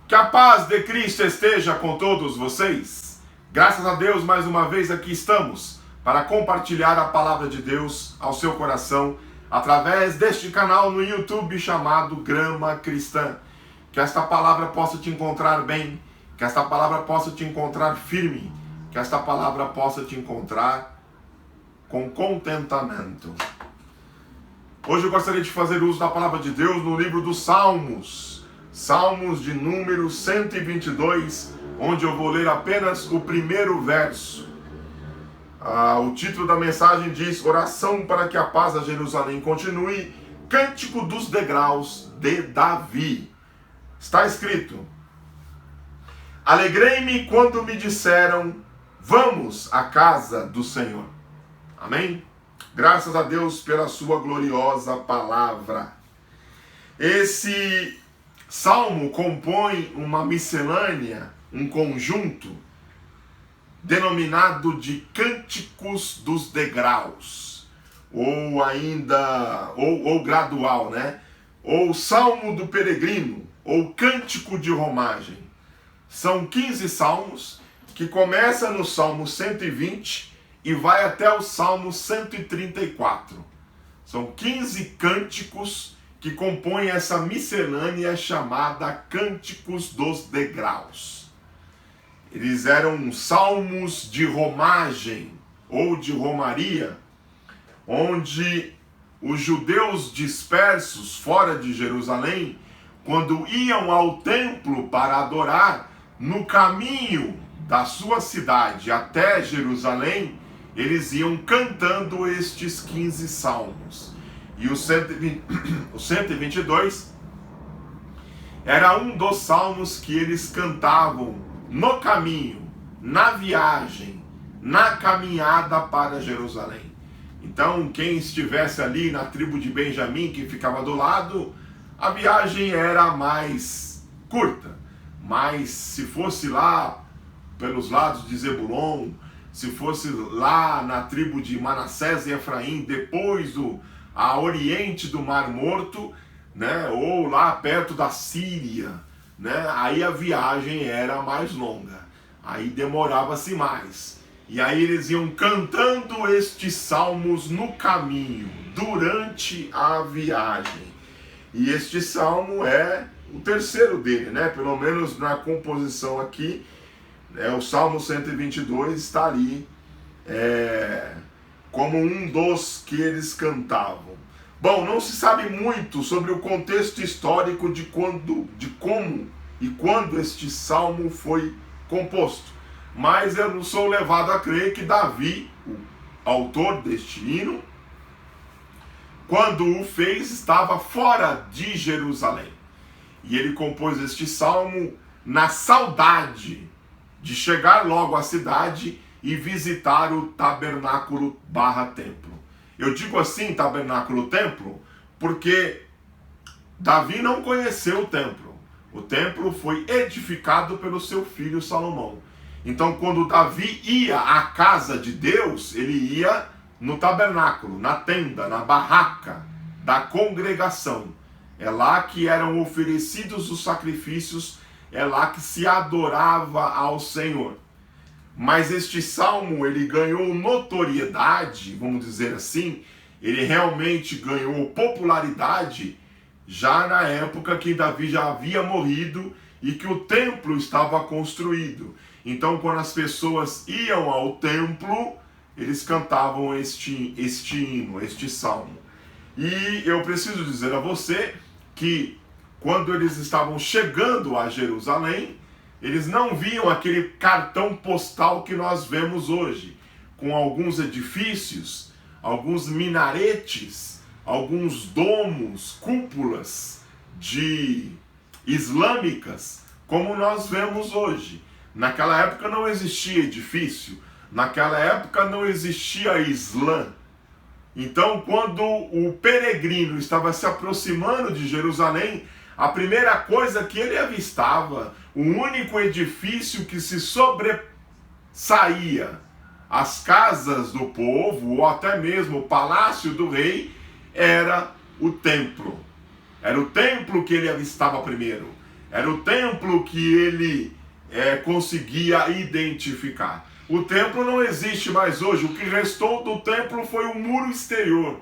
Que a paz de Cristo esteja com todos vocês. Graças a Deus, mais uma vez aqui estamos para compartilhar a palavra de Deus ao seu coração através deste canal no YouTube chamado Grama Cristã. Que esta palavra possa te encontrar bem, que esta palavra possa te encontrar firme, que esta palavra possa te encontrar com contentamento. Hoje eu gostaria de fazer uso da palavra de Deus no livro dos Salmos. Salmos de número 122, onde eu vou ler apenas o primeiro verso. O título da mensagem diz: Oração para que a paz a Jerusalém continue, Cântico dos degraus de Davi. Está escrito: Alegrei-me quando me disseram, vamos à casa do Senhor. Amém? Graças a Deus pela sua gloriosa palavra. Esse salmo compõe uma miscelânea, um conjunto, denominado de Cânticos dos Degraus, ou ainda, ou gradual, né? Ou Salmo do Peregrino, ou Cântico de Romagem. São 15 salmos, que começa no Salmo 120 e vai até o Salmo 134. São 15 cânticos que compõem essa miscelânea chamada Cânticos dos Degraus. Eles eram salmos de romagem ou de romaria, onde os judeus dispersos fora de Jerusalém, quando iam ao templo para adorar, no caminho da sua cidade até Jerusalém, eles iam cantando estes 15 salmos. E o 122 era um dos salmos que eles cantavam no caminho, na viagem, na caminhada para Jerusalém. Então, quem estivesse ali na tribo de Benjamim, que ficava do lado, a viagem era mais curta. Mas se fosse lá pelos lados de Zebulon, se fosse lá na tribo de Manassés e Efraim, depois a oriente do Mar Morto, né, ou lá perto da Síria, né, aí a viagem era mais longa, aí demorava-se mais. E aí eles iam cantando estes salmos no caminho, durante a viagem. E este salmo é o terceiro dele, né, pelo menos na composição aqui, o Salmo 122 está ali como um dos que eles cantavam. Bom, não se sabe muito sobre o contexto histórico de como e quando este salmo foi composto, mas eu sou levado a crer que Davi, o autor deste hino, quando o fez, estava fora de Jerusalém. E ele compôs este salmo na saudade de chegar logo à cidade e visitar o tabernáculo / templo. Eu digo assim, tabernáculo templo, porque Davi não conheceu o templo. O templo foi edificado pelo seu filho Salomão. Então, quando Davi ia à casa de Deus, ele ia no tabernáculo, na tenda, na barraca da congregação. É lá que eram oferecidos os sacrifícios, é lá que se adorava ao Senhor. Mas este salmo, ele ganhou notoriedade, vamos dizer assim, ele realmente ganhou popularidade já na época que Davi já havia morrido e que o templo estava construído. Então, quando as pessoas iam ao templo, eles cantavam este hino, este salmo. E eu preciso dizer a você que quando eles estavam chegando a Jerusalém, eles não viam aquele cartão postal que nós vemos hoje, com alguns edifícios, alguns minaretes, alguns domos, cúpulas islâmicas, como nós vemos hoje. Naquela época não existia edifício, naquela época não existia Islã. Então, quando o peregrino estava se aproximando de Jerusalém, a primeira coisa que ele avistava, o único edifício que se sobressaía às casas do povo, ou até mesmo o palácio do rei, era o templo. Era o templo que ele avistava primeiro. Era o templo que ele conseguia identificar. O templo não existe mais hoje. O que restou do templo foi o muro exterior,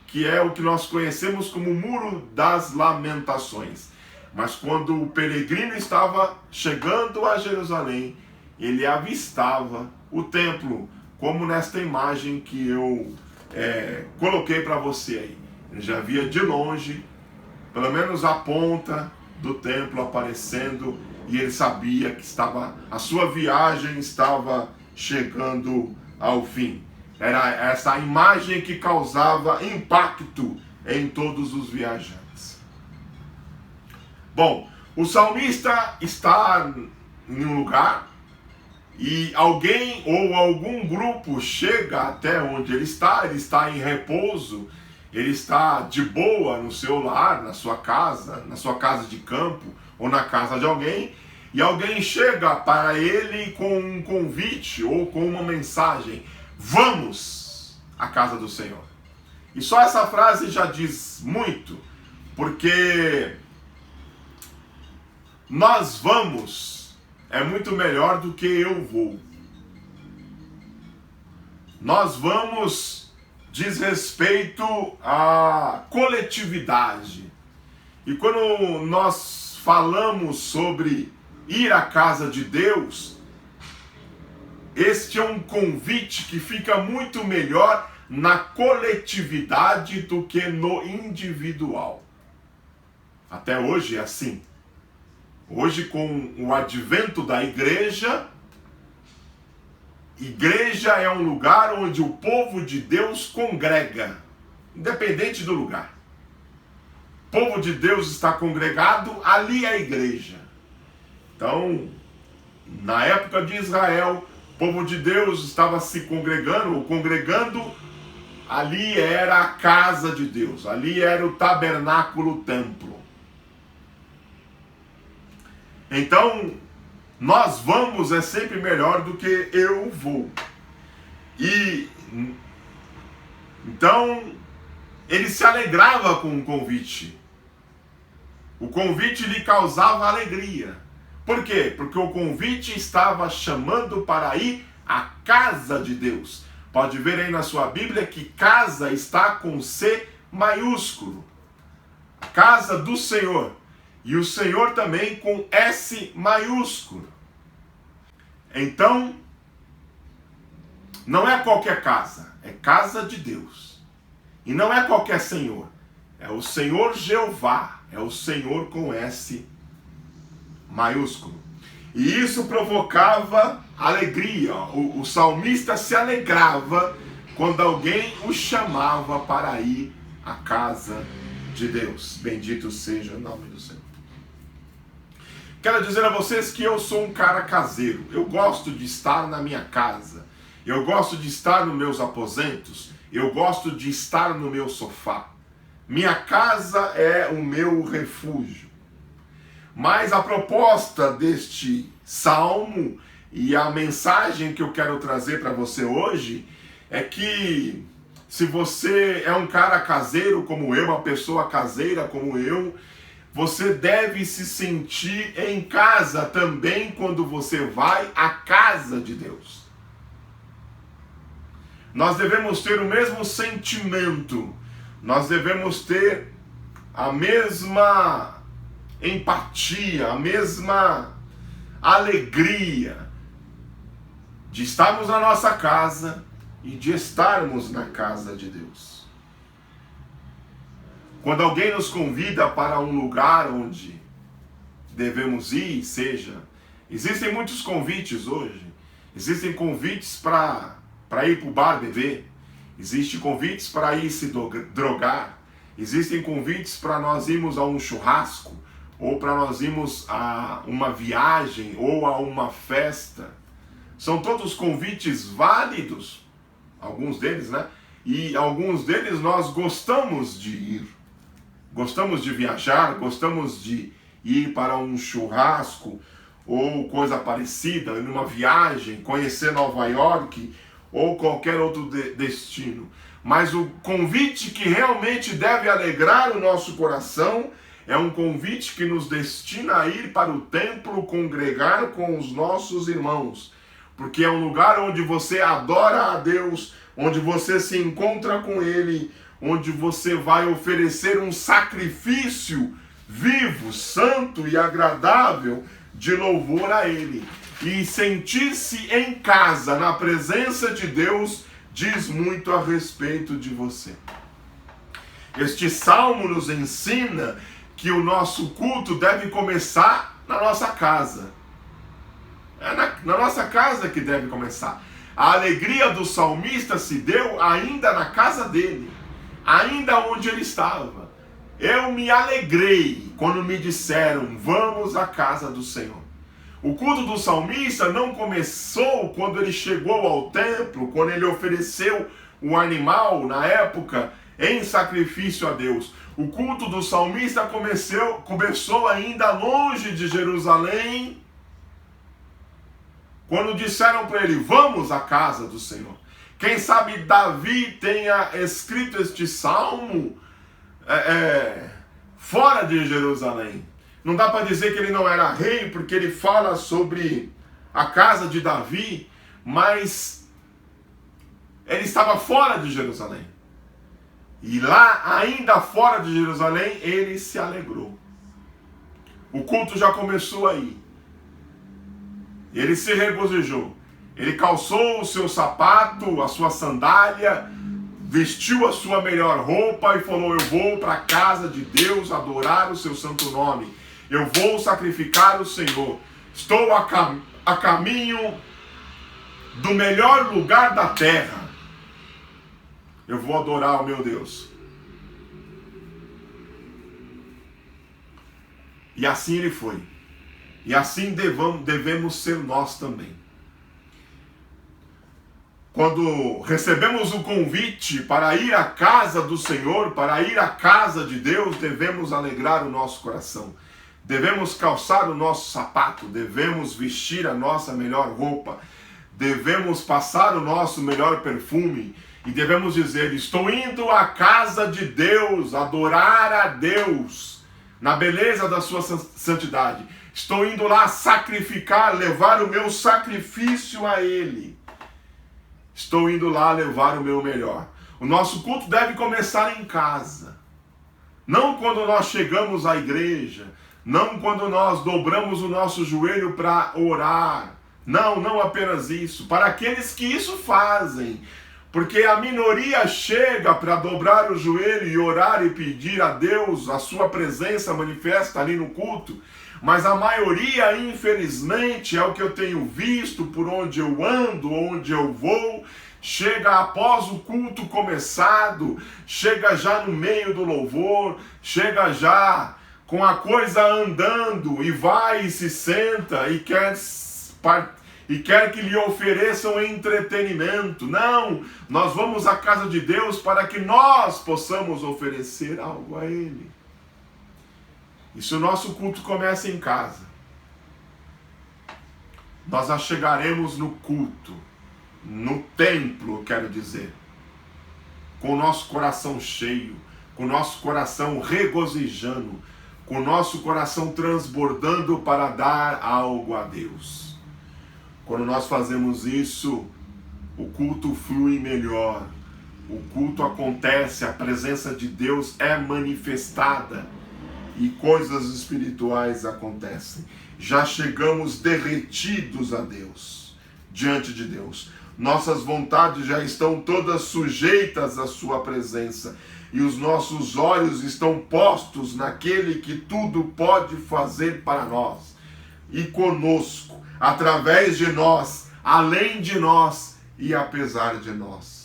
que é o que nós conhecemos como o Muro das Lamentações. Mas quando o peregrino estava chegando a Jerusalém, ele avistava o templo, como nesta imagem que eu coloquei para você aí. Ele já via de longe, pelo menos a ponta do templo aparecendo, e ele sabia que a sua viagem estava chegando ao fim. Era essa imagem que causava impacto em todos os viajantes. Bom, o salmista está em um lugar e alguém ou algum grupo chega até onde ele está em repouso, ele está de boa no seu lar, na sua casa de campo ou na casa de alguém, e alguém chega para ele com um convite ou com uma mensagem: vamos à casa do Senhor. E só essa frase já diz muito, porque nós vamos é muito melhor do que eu vou. Nós vamos diz respeito à coletividade. E quando nós falamos sobre ir à casa de Deus, este é um convite que fica muito melhor na coletividade do que no individual. Até hoje é assim. Hoje, com o advento da igreja é um lugar onde o povo de Deus congrega, independente do lugar. O povo de Deus está congregado, ali é a igreja. Então, na época de Israel, o povo de Deus estava se congregando, ou congregando, ali era a casa de Deus, ali era o tabernáculo, o templo. Então, nós vamos é sempre melhor do que eu vou. E então, ele se alegrava com o convite. O convite lhe causava alegria. Por quê? Porque o convite estava chamando para ir à casa de Deus. Pode ver aí na sua Bíblia que casa está com C maiúsculo. Casa do Senhor. E o Senhor também com S maiúsculo. Então, não é qualquer casa, é casa de Deus. E não é qualquer Senhor, é o Senhor Jeová, é o Senhor com S maiúsculo. E isso provocava alegria. O salmista se alegrava quando alguém o chamava para ir à casa de Deus. Bendito seja o nome do Senhor. Quero dizer a vocês que eu sou um cara caseiro. Eu gosto de estar na minha casa. Eu gosto de estar nos meus aposentos. Eu gosto de estar no meu sofá. Minha casa é o meu refúgio. Mas a proposta deste salmo e a mensagem que eu quero trazer para você hoje é que se você é um cara caseiro como eu, uma pessoa caseira como eu, você deve se sentir em casa também quando você vai à casa de Deus. Nós devemos ter o mesmo sentimento, nós devemos ter a mesma empatia, a mesma alegria de estarmos na nossa casa e de estarmos na casa de Deus. Quando alguém nos convida para um lugar onde devemos ir, existem muitos convites hoje. Existem convites para ir para o bar beber. Existem convites para ir se drogar. Existem convites para nós irmos a um churrasco, ou para nós irmos a uma viagem, ou a uma festa. São todos convites válidos, alguns deles, né? E alguns deles nós gostamos de ir. Gostamos de viajar, gostamos de ir para um churrasco ou coisa parecida, numa viagem, conhecer Nova York ou qualquer outro destino. Mas o convite que realmente deve alegrar o nosso coração É um convite que nos destina a ir para o templo congregar com os nossos irmãos, porque é um lugar onde você adora a Deus, onde você se encontra com Ele, onde você vai oferecer um sacrifício vivo, santo e agradável de louvor a Ele. E sentir-se em casa, na presença de Deus, diz muito a respeito de você. Este salmo nos ensina que o nosso culto deve começar na nossa casa. É na nossa casa que deve começar. A alegria do salmista se deu ainda na casa dele, ainda onde ele estava. Eu me alegrei quando me disseram, vamos à casa do Senhor. O culto do salmista não começou quando ele chegou ao templo, quando ele ofereceu o animal, na época, em sacrifício a Deus. O culto do salmista começou ainda longe de Jerusalém, quando disseram para ele, vamos à casa do Senhor. Quem sabe Davi tenha escrito este salmo fora de Jerusalém. Não dá para dizer que ele não era rei, porque ele fala sobre a casa de Davi, mas ele estava fora de Jerusalém. E lá, ainda fora de Jerusalém, ele se alegrou. O culto já começou aí. Ele se regozijou. Ele calçou o seu sapato, a sua sandália, vestiu a sua melhor roupa e falou, eu vou para a casa de Deus adorar o seu santo nome. Eu vou sacrificar o Senhor. Estou a caminho do melhor lugar da terra. Eu vou adorar o meu Deus. E assim ele foi. E assim devemos ser nós também. Quando recebemos o convite para ir à casa do Senhor, para ir à casa de Deus, devemos alegrar o nosso coração. Devemos calçar o nosso sapato, devemos vestir a nossa melhor roupa, devemos passar o nosso melhor perfume e devemos dizer, estou indo à casa de Deus, adorar a Deus, na beleza da sua santidade. Estou indo lá sacrificar, levar o meu sacrifício a Ele. Estou indo lá levar o meu melhor. O nosso culto deve começar em casa. Não quando nós chegamos à igreja. Não quando nós dobramos o nosso joelho para orar. Não apenas isso. Para aqueles que isso fazem. Porque a minoria chega para dobrar o joelho e orar e pedir a Deus a sua presença manifesta ali no culto. Mas a maioria, infelizmente, é o que eu tenho visto por onde eu ando, onde eu vou, chega após o culto começado, chega já no meio do louvor, chega já com a coisa andando e vai e se senta e quer que lhe ofereçam entretenimento. Não, nós vamos à casa de Deus para que nós possamos oferecer algo a Ele. E se o nosso culto começa em casa, nós chegaremos no culto, no templo, quero dizer, com o nosso coração cheio, com o nosso coração regozijando, com o nosso coração transbordando para dar algo a Deus. Quando nós fazemos isso, o culto flui melhor, o culto acontece, a presença de Deus é manifestada e coisas espirituais acontecem. Já chegamos derretidos a Deus, diante de Deus. Nossas vontades já estão todas sujeitas à sua presença e os nossos olhos estão postos naquele que tudo pode fazer para nós e conosco, através de nós, além de nós e apesar de nós.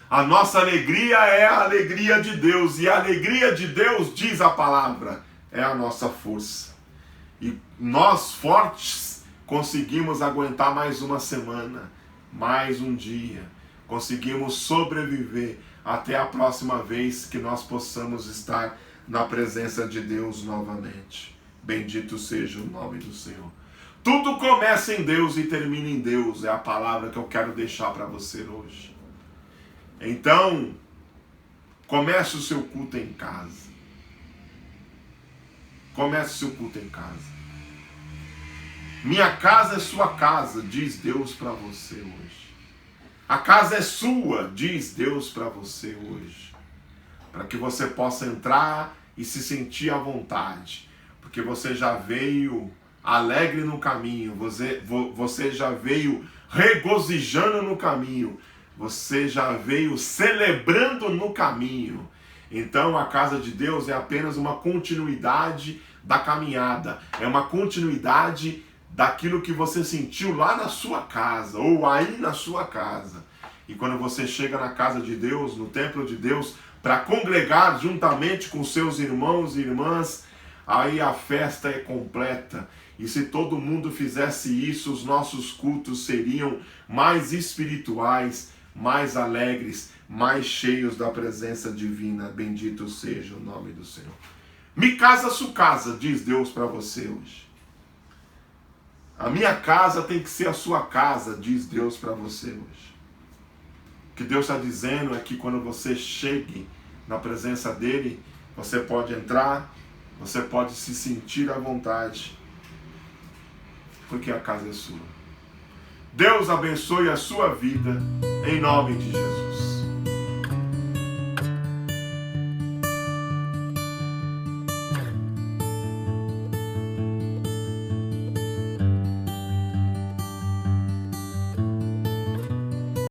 A nossa alegria é a alegria de Deus, e a alegria de Deus, diz a palavra, é a nossa força. E nós, fortes, conseguimos aguentar mais uma semana, mais um dia, conseguimos sobreviver até a próxima vez que nós possamos estar na presença de Deus novamente. Bendito seja o nome do Senhor. Tudo começa em Deus e termina em Deus, é a palavra que eu quero deixar para você hoje. Então, comece o seu culto em casa. Comece seu culto em casa. Minha casa é sua casa, diz Deus para você hoje. A casa é sua, diz Deus para você hoje. Para que você possa entrar e se sentir à vontade. Porque você já veio alegre no caminho, você já veio regozijando no caminho, você já veio celebrando no caminho. Então a casa de Deus é apenas uma continuidade da caminhada, é uma continuidade daquilo que você sentiu lá na sua casa, ou aí na sua casa. E quando você chega na casa de Deus, no templo de Deus, para congregar juntamente com seus irmãos e irmãs, aí a festa é completa. E se todo mundo fizesse isso, os nossos cultos seriam mais espirituais, mais alegres, mais cheios da presença divina. Bendito seja o nome do Senhor. Me casa sua casa, diz Deus para você hoje. A minha casa tem que ser a sua casa, diz Deus para você hoje. O que Deus está dizendo é que quando você chegue na presença dele, você pode entrar, você pode se sentir à vontade, porque a casa é sua. Deus abençoe a sua vida, em nome de Jesus.